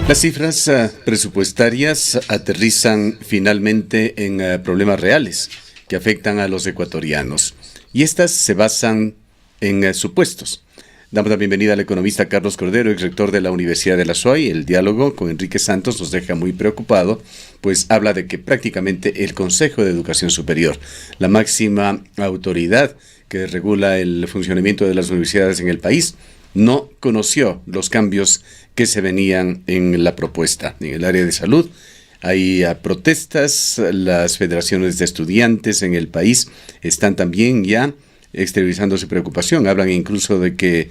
Las cifras presupuestarias aterrizan finalmente en problemas reales que afectan a los ecuatorianos, y estas se basan en supuestos. Damos la bienvenida al economista Carlos Cordero, ex rector de la Universidad de la SUAY. El diálogo con Enrique Santos nos deja muy preocupado, pues habla de que prácticamente el Consejo de Educación Superior, la máxima autoridad que regula el funcionamiento de las universidades en el país, no conoció los cambios que se venían en la propuesta. En el área de salud hay protestas, las federaciones de estudiantes en el país están también ya exteriorizando su preocupación. Hablan incluso de que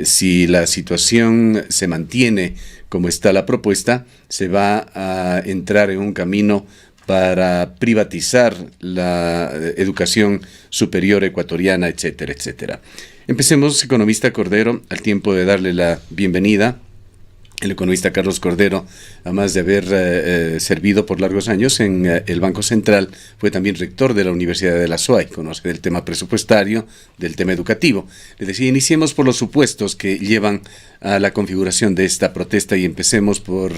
si la situación se mantiene como está la propuesta, se va a entrar en un camino para privatizar la educación superior ecuatoriana, etcétera, etcétera. Empecemos, economista Cordero, al tiempo de darle la bienvenida. El economista Carlos Cordero, además de haber servido por largos años en el Banco Central, fue también rector de la Universidad de la SUAY, conoce del tema presupuestario, del tema educativo. Le decía, iniciemos por los supuestos que llevan a la configuración de esta protesta y empecemos por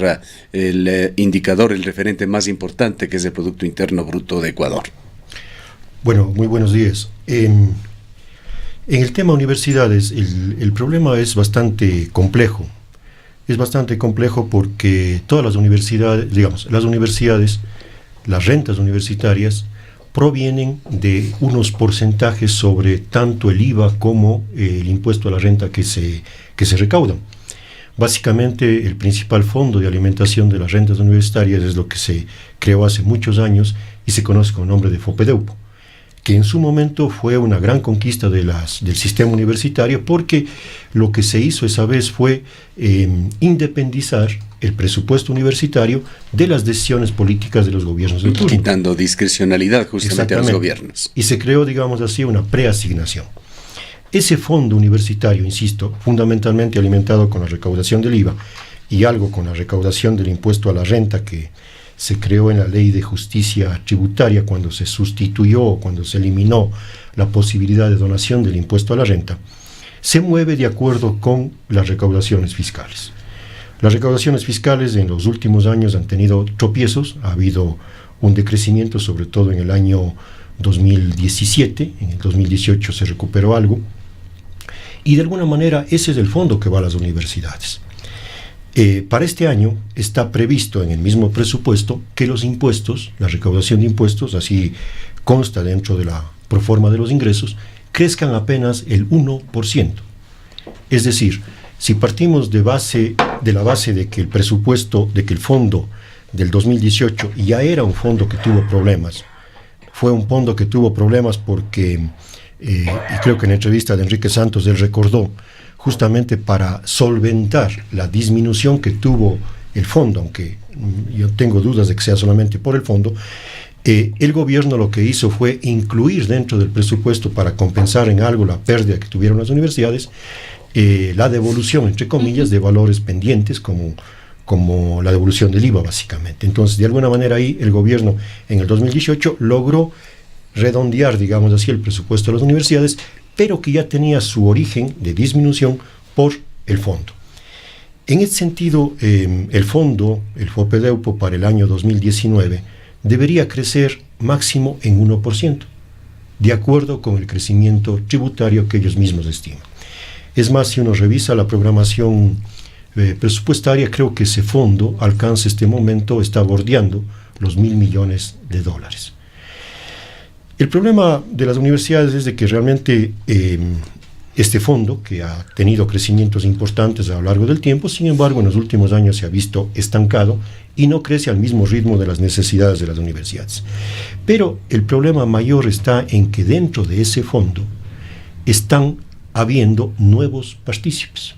el indicador, el referente más importante, que es el Producto Interno Bruto de Ecuador. Bueno, muy buenos días. En el tema universidades, el problema es bastante complejo. Es bastante complejo porque todas las universidades, las rentas universitarias, provienen de unos porcentajes sobre tanto el IVA como el impuesto a la renta que se recaudan. Básicamente, el principal fondo de alimentación de las rentas universitarias es lo que se creó hace muchos años y se conoce con el nombre de FOPEDEUPO, que en su momento fue una gran conquista del sistema universitario, porque lo que se hizo esa vez fue independizar el presupuesto universitario de las decisiones políticas de los gobiernos de turno. Quitando discrecionalidad justamente a los gobiernos. Y se creó, digamos así, una preasignación. Ese fondo universitario, insisto, fundamentalmente alimentado con la recaudación del IVA y algo con la recaudación del impuesto a la renta que se creó en la Ley de Justicia Tributaria cuando se sustituyó, cuando se eliminó la posibilidad de donación del impuesto a la renta, se mueve de acuerdo con las recaudaciones fiscales. Las recaudaciones fiscales en los últimos años han tenido tropiezos, ha habido un decrecimiento, sobre todo en el año 2017, en el 2018 se recuperó algo, y de alguna manera ese es el fondo que va a las universidades. Para este año está previsto en el mismo presupuesto que los impuestos, la recaudación de impuestos, así consta dentro de la proforma de los ingresos, crezcan apenas el 1%. Es decir, si partimos de la base de que el presupuesto, de que el fondo del 2018 ya era un fondo que tuvo problemas, fue un fondo que tuvo problemas porque, y creo que en la entrevista de Enrique Santos él recordó, justamente para solventar la disminución que tuvo el fondo, aunque yo tengo dudas de que sea solamente por el fondo, el gobierno lo que hizo fue incluir dentro del presupuesto, para compensar en algo la pérdida que tuvieron las universidades, la devolución, entre comillas, de valores pendientes, como la devolución del IVA, básicamente. Entonces, de alguna manera ahí el gobierno en el 2018 logró redondear, digamos así, el presupuesto de las universidades, pero que ya tenía su origen de disminución por el fondo. En ese sentido, el fondo, el FOPEDEUPO para el año 2019, debería crecer máximo en 1%, de acuerdo con el crecimiento tributario que ellos mismos estiman. Es más, si uno revisa la programación presupuestaria, creo que ese fondo alcanza este momento, está bordeando los $1.000 millones. El problema de las universidades es de que realmente este fondo, que ha tenido crecimientos importantes a lo largo del tiempo, sin embargo en los últimos años se ha visto estancado y no crece al mismo ritmo de las necesidades de las universidades. Pero el problema mayor está en que dentro de ese fondo están habiendo nuevos partícipes.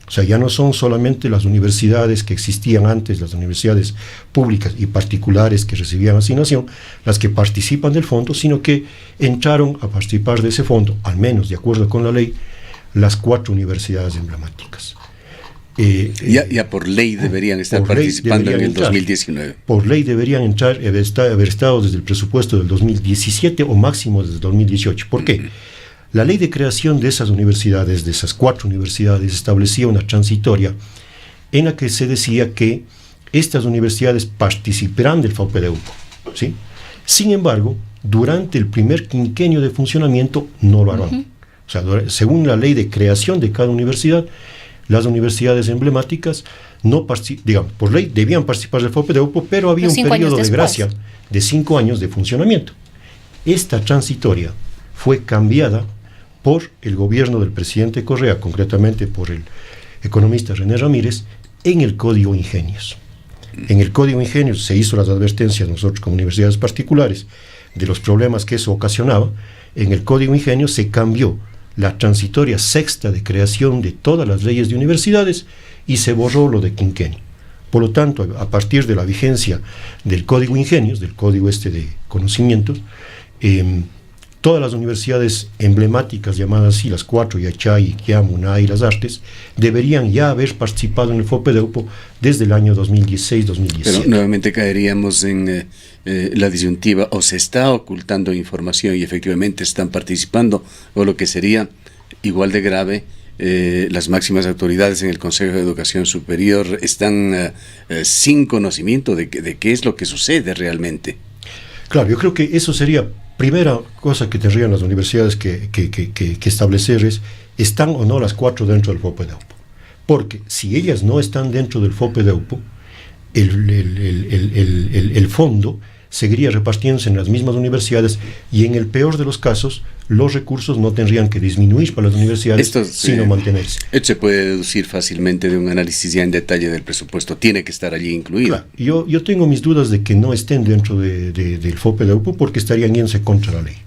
O sea, ya no son solamente las universidades que existían antes, las universidades públicas y particulares que recibían asignación, las que participan del fondo, sino que entraron a participar de ese fondo, al menos de acuerdo con la ley, las 4 universidades emblemáticas. Ya por ley deberían estar participando en el 2019. Por ley deberían haber estado desde el presupuesto del 2017 o máximo desde el 2018. ¿Por qué? La ley de creación de esas universidades, de esas 4 universidades, establecía una transitoria en la que se decía que estas universidades participarán del FOPEDEUPO, ¿sí? Sin embargo, durante el primer quinquenio de funcionamiento no lo harán. O sea, según la ley de creación de cada universidad, las universidades emblemáticas, digamos, por ley debían participar del FOPEDEUPO, pero había un periodo de gracia de 5 años de funcionamiento. Esta transitoria fue cambiada por el gobierno del presidente Correa, concretamente por el economista René Ramírez, en el Código Ingenios. En el Código Ingenios se hizo las advertencias nosotros como universidades particulares de los problemas que eso ocasionaba. En el Código Ingenios se cambió la transitoria sexta de creación de todas las leyes de universidades y se borró lo de quinquenio. Por lo tanto, a partir de la vigencia del Código Ingenios, del Código de conocimientos, todas las universidades emblemáticas, llamadas así, las 4, Yachay, Iquiam, UNAI y Las Artes, deberían ya haber participado en el FOPEDEUPO desde el año 2016-2017. Pero nuevamente caeríamos en la disyuntiva, o se está ocultando información y efectivamente están participando, o lo que sería igual de grave, las máximas autoridades en el Consejo de Educación Superior están sin conocimiento de qué es lo que sucede realmente. Claro, yo creo que eso sería primera cosa que tendrían las universidades que establecer es, ¿están o no las 4 dentro del FOPEDEUPO? Porque si ellas no están dentro del FOPEDEUPO, el fondo seguiría repartiéndose en las mismas universidades y en el peor de los casos, los recursos no tendrían que disminuir para las universidades, sino mantenerse. Esto se puede deducir fácilmente de un análisis ya en detalle del presupuesto. Tiene que estar allí incluido. Claro, yo tengo mis dudas de que no estén dentro del FOPEDEUPO porque estarían yéndose contra la ley.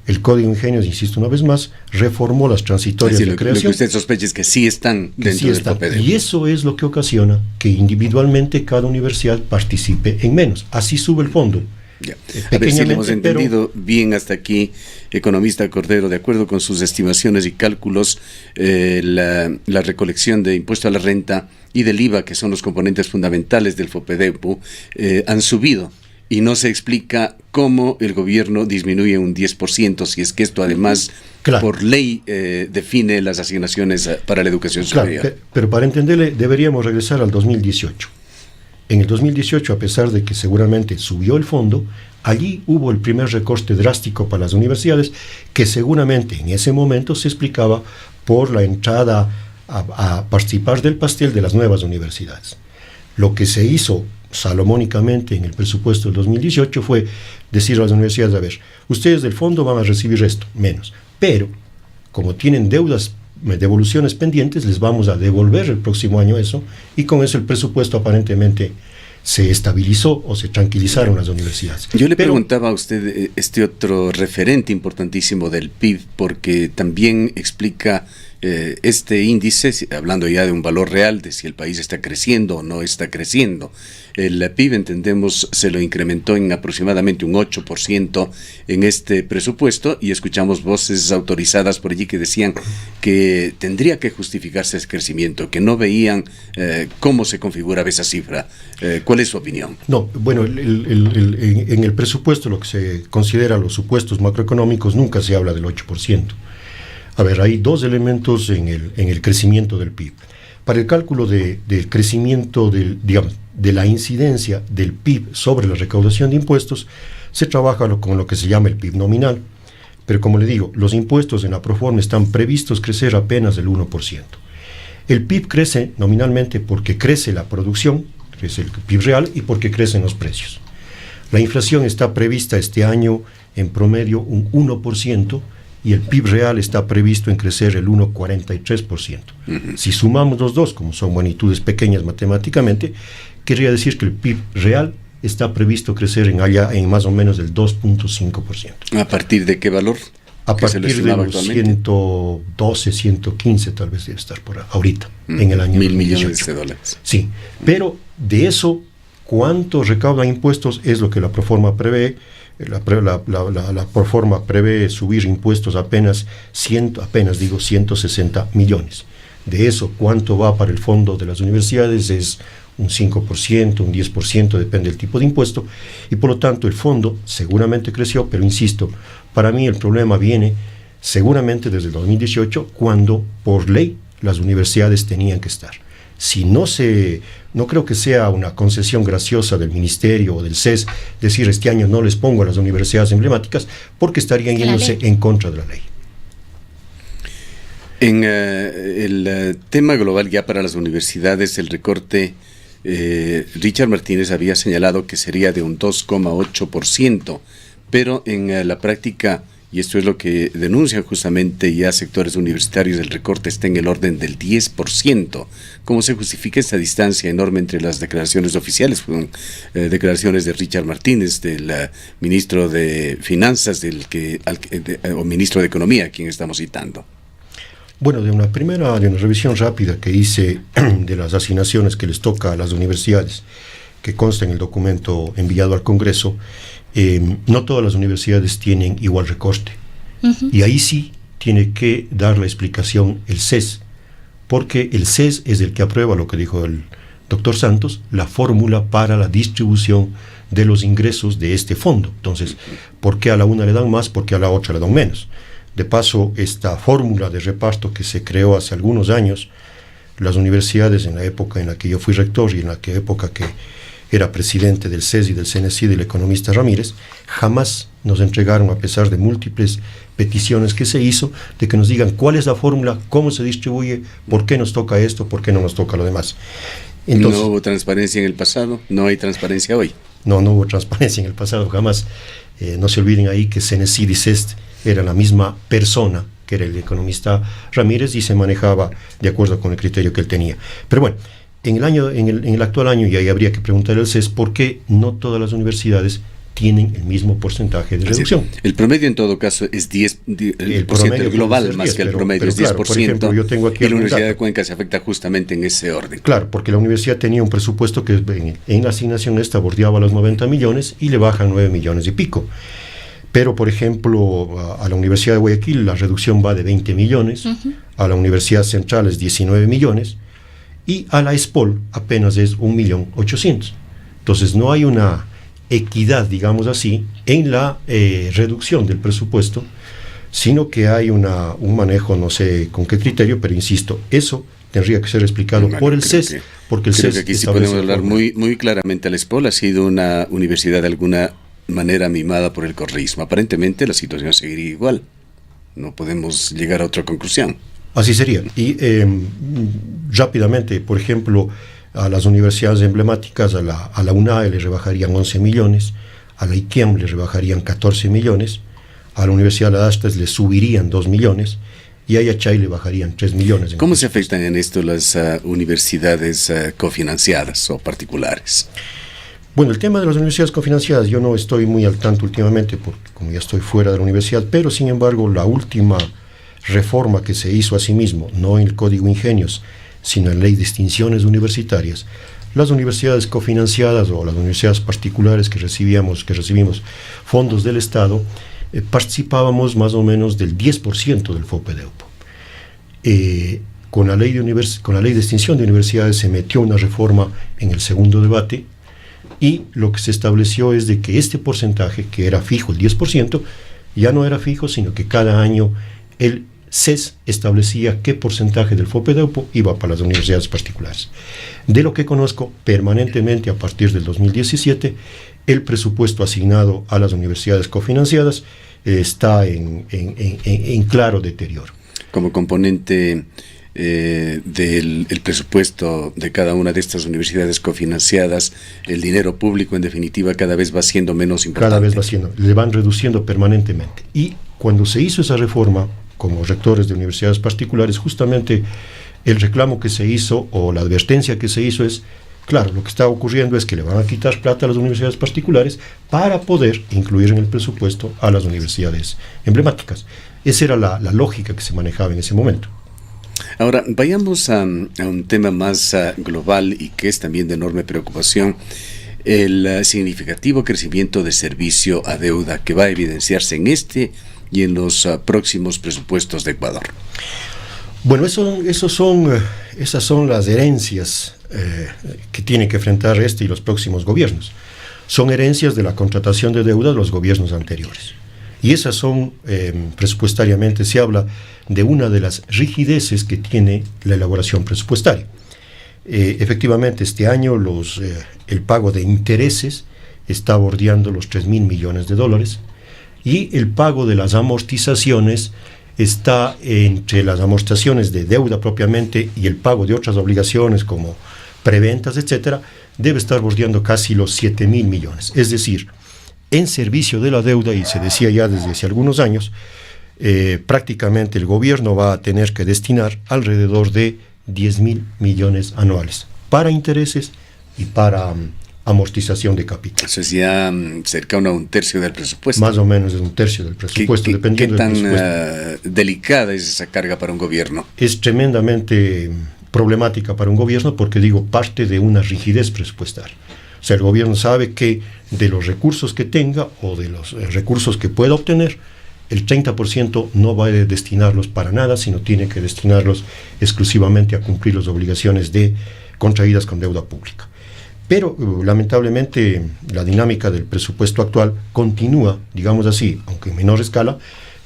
El Código Ingenios, insisto una vez más, reformó las transitorias de creación. Lo que usted sospecha es que sí están dentro del FOPEDEUPO. Y eso es lo que ocasiona que individualmente cada universidad participe en menos. Así sube el fondo. Ya. A ver si le hemos entendido bien hasta aquí, economista Cordero. De acuerdo con sus estimaciones y cálculos, la recolección de impuesto a la renta y del IVA, que son los componentes fundamentales del FOPEDEUPO, han subido. Y no se explica cómo el gobierno disminuye un 10%, si es que esto además, por ley, define las asignaciones para la educación superior. Pero para entenderle, deberíamos regresar al 2018. En el 2018, a pesar de que seguramente subió el fondo, allí hubo el primer recorte drástico para las universidades, que seguramente en ese momento se explicaba por la entrada a participar del pastel de las nuevas universidades. Lo que se hizo salomónicamente en el presupuesto del 2018 fue decir a las universidades, a ver, ustedes del fondo van a recibir esto, menos, pero como tienen devoluciones pendientes, les vamos a devolver el próximo año eso, y con eso el presupuesto aparentemente se estabilizó o se tranquilizaron las universidades. Yo le preguntaba a usted este otro referente importantísimo del PIB, porque también explica este índice, hablando ya de un valor real, de si el país está creciendo o no está creciendo. El PIB, entendemos, se lo incrementó en aproximadamente un 8% en este presupuesto, y escuchamos voces autorizadas por allí que decían que tendría que justificarse ese crecimiento, que no veían cómo se configuraba esa cifra. ¿Cuál es su opinión? No, bueno, en el presupuesto, lo que se considera los supuestos macroeconómicos, nunca se habla del 8%. A ver, hay dos elementos en el crecimiento del PIB. Para el cálculo del crecimiento de la incidencia del PIB sobre la recaudación de impuestos, se trabaja con lo que se llama el PIB nominal. Pero como le digo, los impuestos en la Proforma están previstos crecer apenas del 1%. El PIB crece nominalmente porque crece la producción, crece el PIB real, y porque crecen los precios. La inflación está prevista este año en promedio un 1%, y el PIB real está previsto en crecer el 1,43%. Si sumamos los dos, como son magnitudes pequeñas matemáticamente, querría decir que el PIB real está previsto crecer en más o menos del 2,5%. ¿A partir de qué valor? A partir de los 112, 115 tal vez debe estar por ahorita, en el año 1.000 millones de dólares. Sí, pero de eso, ¿cuánto recaudan impuestos? Es lo que la Proforma prevé. La Proforma prevé subir impuestos apenas 160 millones. De eso, ¿cuánto va para el fondo de las universidades? Es un 5%, un 10%, depende del tipo de impuesto, y por lo tanto el fondo seguramente creció, pero insisto, para mí el problema viene seguramente desde el 2018, cuando por ley las universidades tenían que estar. si no creo que sea una concesión graciosa del Ministerio o del CES decir este año no les pongo a las universidades emblemáticas, porque estarían yéndose en contra de la ley. En el tema global ya para las universidades, el recorte, Richard Martínez había señalado que sería de un 2,8%, pero en la práctica, y esto es lo que denuncian justamente ya sectores universitarios, el recorte está en el orden del 10%. ¿Cómo se justifica esta distancia enorme entre las declaraciones oficiales? Fueron declaraciones de Richard Martínez, del ministro de Finanzas, o ministro de Economía, a quien estamos citando. Bueno, de una revisión rápida que hice de las asignaciones que les toca a las universidades, que consta en el documento enviado al Congreso, no todas las universidades tienen igual recorte. Uh-huh. Y ahí sí tiene que dar la explicación el CES, porque el CES es el que aprueba, lo que dijo el doctor Santos, la fórmula para la distribución de los ingresos de este fondo. Entonces, ¿por qué a la una le dan más, por qué a la otra le dan menos? De paso, esta fórmula de reparto que se creó hace algunos años, las universidades en la época en la que yo fui rector y en la época que era presidente del CES y del CNESID, el economista Ramírez, jamás nos entregaron, a pesar de múltiples peticiones que se hizo, de que nos digan cuál es la fórmula, cómo se distribuye, por qué nos toca esto, por qué no nos toca lo demás. Entonces, ¿no hubo transparencia en el pasado? ¿No hay transparencia hoy? No hubo transparencia en el pasado, jamás. No se olviden ahí que CNESID y CEST era la misma persona, que era el economista Ramírez, y se manejaba de acuerdo con el criterio que él tenía. Pero bueno, en el actual año, y ahí habría que preguntarle al CES por qué no todas las universidades tienen el mismo porcentaje de reducción. El promedio en todo caso es 10%, el promedio global más 10, que el promedio es 10%, claro, por ejemplo, yo tengo aquí y la Universidad de Cuenca se afecta justamente en ese orden. Claro, porque la universidad tenía un presupuesto que en la asignación esta bordeaba los 90 millones y le bajan 9 millones y pico. Pero, por ejemplo, a la Universidad de Guayaquil la reducción va de 20 millones, uh-huh. A la Universidad Central es 19 millones, y a la ESPOL apenas es 1.800.000. Entonces no hay una equidad, digamos así, en la reducción del presupuesto, sino que hay un manejo, no sé con qué criterio, pero insisto, eso tendría que ser explicado por el CES, porque el CES... que aquí sí podemos hablar muy claramente. La ESPOL ha sido una universidad de alguna manera mimada por el correísmo. Aparentemente la situación seguiría igual. No podemos llegar a otra conclusión. Así sería. Y rápidamente, por ejemplo, a las universidades emblemáticas, a la UNAE le rebajarían 11 millones, a la IQEM le rebajarían 14 millones, a la Universidad de las Astas le subirían 2 millones, y a Yachay le bajarían 3 millones. ¿Cómo se afectan en esto las universidades cofinanciadas o particulares? Bueno, el tema de las universidades cofinanciadas, yo no estoy muy al tanto últimamente, porque como ya estoy fuera de la universidad, pero sin embargo la última reforma que se hizo a sí mismo, no en el Código Ingenios, sino en la Ley de Extinciones Universitarias, las universidades cofinanciadas o las universidades particulares que recibimos fondos del Estado, participábamos más o menos del 10% del FOPEDEUPO. Con la ley de extinción de universidades se metió una reforma en el segundo debate, y lo que se estableció es de que este porcentaje, que era fijo, el 10%, ya no era fijo, sino que cada año el CES establecía qué porcentaje del FOPEDEUPO iba para las universidades particulares. De lo que conozco, permanentemente a partir del 2017, el presupuesto asignado a las universidades cofinanciadas está en claro deterioro. Como componente del presupuesto de cada una de estas universidades cofinanciadas, el dinero público en definitiva cada vez va siendo menos importante. Cada vez va siendo, le van reduciendo permanentemente. Y cuando se hizo esa reforma, como rectores de universidades particulares, justamente el reclamo que se hizo o la advertencia que se hizo es, claro, lo que está ocurriendo es que le van a quitar plata a las universidades particulares para poder incluir en el presupuesto a las universidades emblemáticas. Esa era la lógica que se manejaba en ese momento. Ahora, vayamos a un tema más global y que es también de enorme preocupación, el significativo crecimiento de servicio a deuda que va a evidenciarse en este y en los próximos presupuestos de Ecuador. Bueno, esas son las herencias que tienen que enfrentar este y los próximos gobiernos. Son herencias de la contratación de deuda de los gobiernos anteriores. Y esas son, presupuestariamente se habla de una de las rigideces que tiene la elaboración presupuestaria. Efectivamente, este año el pago de intereses está bordeando los 3.000 millones de dólares y el pago de las amortizaciones está entre las amortizaciones de deuda propiamente y el pago de otras obligaciones como preventas, etcétera, debe estar bordeando casi los 7.000 millones. Es decir, en servicio de la deuda, y se decía ya desde hace algunos años, prácticamente el gobierno va a tener que destinar alrededor de 10.000 millones anuales para intereses y para amortización de capital. Eso es ya cercano a un tercio del presupuesto. Más o menos es un tercio del presupuesto, dependiendo del presupuesto. ¿Qué tan delicada es esa carga para un gobierno? Es tremendamente problemática para un gobierno porque, parte de una rigidez presupuestaria. O sea, el gobierno sabe que de los recursos que tenga o de los recursos que pueda obtener, el 30% no va a destinarlos para nada, sino tiene que destinarlos exclusivamente a cumplir las obligaciones contraídas con deuda pública. Pero, lamentablemente, la dinámica del presupuesto actual continúa, digamos así, aunque en menor escala,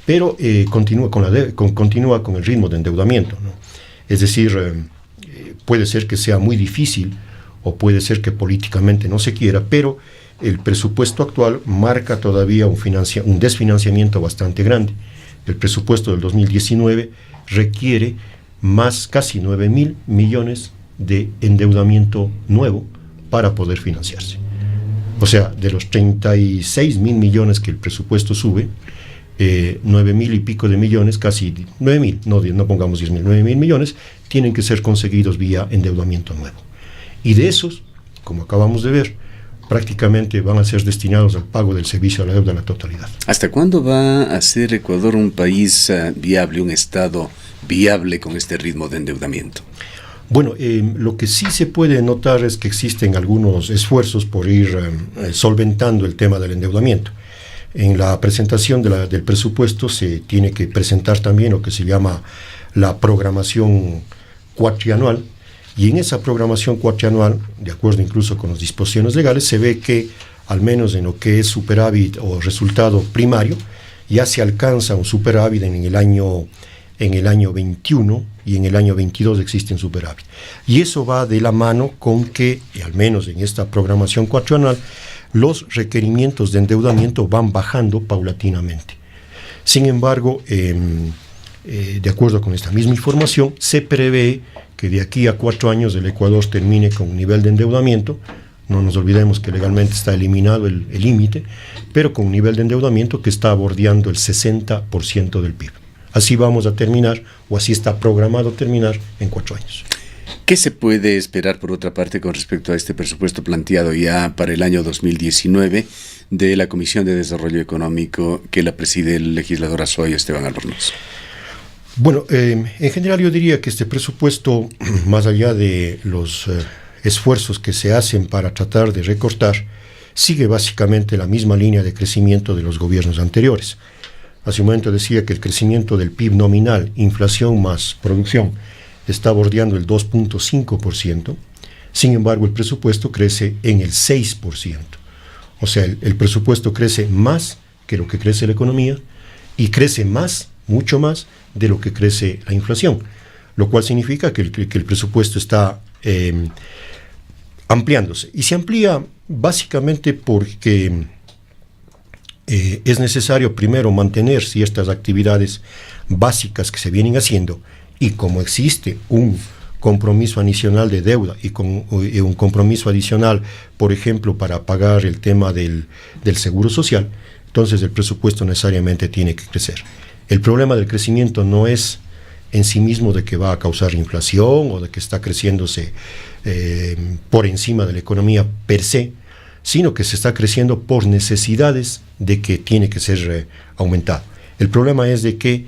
pero continúa con el ritmo de endeudamiento, ¿no? Es decir, puede ser que sea muy difícil o puede ser que políticamente no se quiera, pero el presupuesto actual marca todavía un desfinanciamiento bastante grande. El presupuesto del 2019 requiere casi 9.000 millones de endeudamiento nuevo para poder financiarse. O sea, de los 36.000 millones que el presupuesto sube, 9.000 y pico de millones, casi 9.000, no pongamos 10.000, 9.000 millones, tienen que ser conseguidos vía endeudamiento nuevo. Y de esos, como acabamos de ver, prácticamente van a ser destinados al pago del servicio a la deuda en la totalidad. ¿Hasta cuándo va a ser Ecuador un país viable, un Estado viable con este ritmo de endeudamiento? Bueno, lo que sí se puede notar es que existen algunos esfuerzos por ir solventando el tema del endeudamiento. En la presentación del presupuesto se tiene que presentar también lo que se llama la programación cuatrianual, y en esa programación cuatrianual, de acuerdo incluso con las disposiciones legales, se ve que, al menos en lo que es superávit o resultado primario, ya se alcanza un superávit en el año 21 y en el año 22 existe un superávit. Y eso va de la mano con que, al menos en esta programación cuatrianual, los requerimientos de endeudamiento van bajando paulatinamente. Sin embargo, de acuerdo con esta misma información, se prevé que de aquí a 4 años el Ecuador termine con un nivel de endeudamiento, no nos olvidemos que legalmente está eliminado el límite, pero con un nivel de endeudamiento que está bordeando el 60% del PIB. Así vamos a terminar, o así está programado terminar en 4 años. ¿Qué se puede esperar, por otra parte, con respecto a este presupuesto planteado ya para el año 2019 de la Comisión de Desarrollo Económico que la preside el legislador Azuayo Esteban Albornoz? Bueno, en general yo diría que este presupuesto, más allá de los esfuerzos que se hacen para tratar de recortar, sigue básicamente la misma línea de crecimiento de los gobiernos anteriores. Hace un momento decía que el crecimiento del PIB nominal, inflación más producción, está bordeando el 2.5%, sin embargo el presupuesto crece en el 6%. O sea, el presupuesto crece más que lo que crece la economía y crece mucho más de lo que crece la inflación, lo cual significa que el presupuesto está ampliándose. Y se amplía básicamente porque es necesario primero mantener ciertas actividades básicas que se vienen haciendo, y como existe un compromiso adicional de deuda y un compromiso adicional, por ejemplo, para pagar el tema del seguro social, entonces el presupuesto necesariamente tiene que crecer. El problema del crecimiento no es en sí mismo de que va a causar inflación o de que está creciéndose por encima de la economía per se, sino que se está creciendo por necesidades de que tiene que ser aumentado. El problema es de que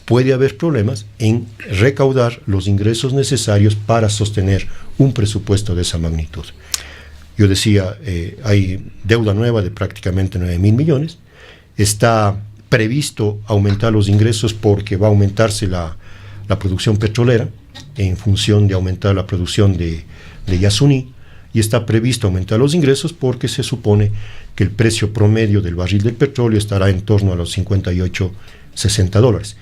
puede haber problemas en recaudar los ingresos necesarios para sostener un presupuesto de esa magnitud. Yo decía, hay deuda nueva de prácticamente 9.000 millones, está previsto aumentar los ingresos porque va a aumentarse la producción petrolera en función de aumentar la producción de Yasuní, y está previsto aumentar los ingresos porque se supone que el precio promedio del barril del petróleo estará en torno a los $58-60.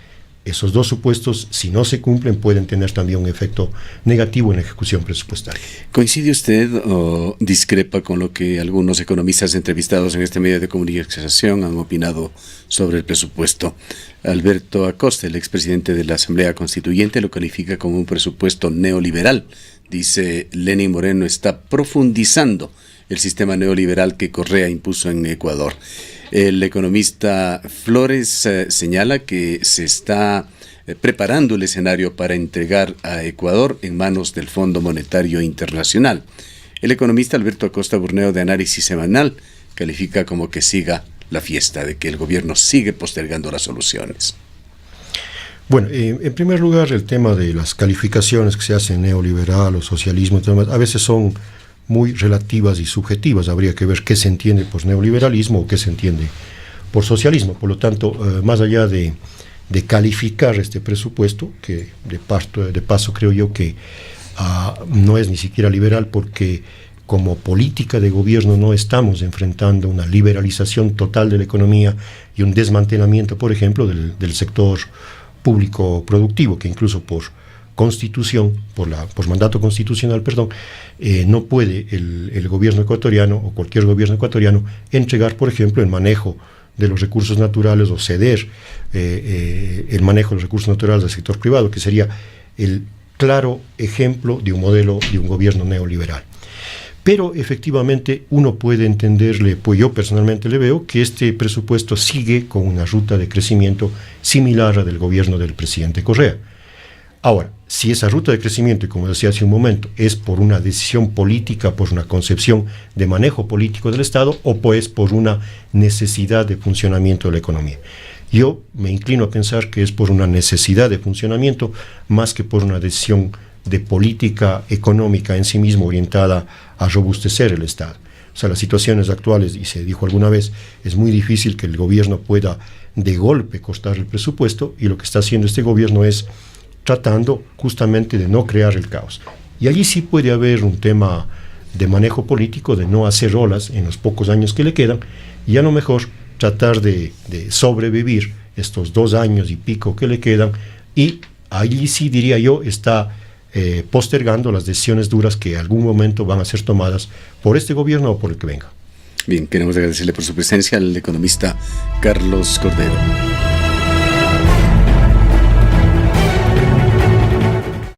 esos dos supuestos, si no se cumplen, pueden tener también un efecto negativo en la ejecución presupuestaria. ¿Coincide usted o discrepa con lo que algunos economistas entrevistados en este medio de comunicación han opinado sobre el presupuesto? Alberto Acosta, el expresidente de la Asamblea Constituyente, lo califica como un presupuesto neoliberal. Dice, Lenín Moreno está profundizando el sistema neoliberal que Correa impuso en Ecuador. El economista Flores señala que se está preparando el escenario para entregar a Ecuador en manos del Fondo Monetario Internacional. El economista Alberto Acosta Burneo, de Análisis Semanal, califica como que siga la fiesta, de que el gobierno sigue postergando las soluciones. Bueno, en primer lugar, el tema de las calificaciones que se hacen neoliberal o socialismo, a veces son muy relativas y subjetivas. Habría que ver qué se entiende por neoliberalismo o qué se entiende por socialismo. Por lo tanto, más allá de calificar este presupuesto, que de paso creo yo que no es ni siquiera liberal, porque como política de gobierno no estamos enfrentando una liberalización total de la economía y un desmantelamiento, por ejemplo, del sector público productivo, que incluso por constitución, por mandato constitucional, no puede el gobierno ecuatoriano o cualquier gobierno ecuatoriano entregar, por ejemplo, el manejo de los recursos naturales o ceder el manejo de los recursos naturales al sector privado, que sería el claro ejemplo de un modelo de un gobierno neoliberal. Pero efectivamente uno puede entenderle, pues yo personalmente le veo que este presupuesto sigue con una ruta de crecimiento similar a la del gobierno del presidente Correa. Ahora, si esa ruta de crecimiento, y como decía hace un momento, es por una decisión política, por una concepción de manejo político del Estado, o pues por una necesidad de funcionamiento de la economía. Yo me inclino a pensar que es por una necesidad de funcionamiento más que por una decisión de política económica en sí mismo orientada a robustecer el Estado. O sea, las situaciones actuales, y se dijo alguna vez, es muy difícil que el gobierno pueda de golpe cortar el presupuesto, y lo que está haciendo este gobierno es tratando justamente de no crear el caos. Y allí sí puede haber un tema de manejo político, de no hacer olas en los pocos años que le quedan, y a lo mejor tratar de sobrevivir estos 2 años y pico que le quedan, y allí sí, diría yo, está postergando las decisiones duras que en algún momento van a ser tomadas por este gobierno o por el que venga. Bien, queremos agradecerle por su presencia al economista Carlos Cordero.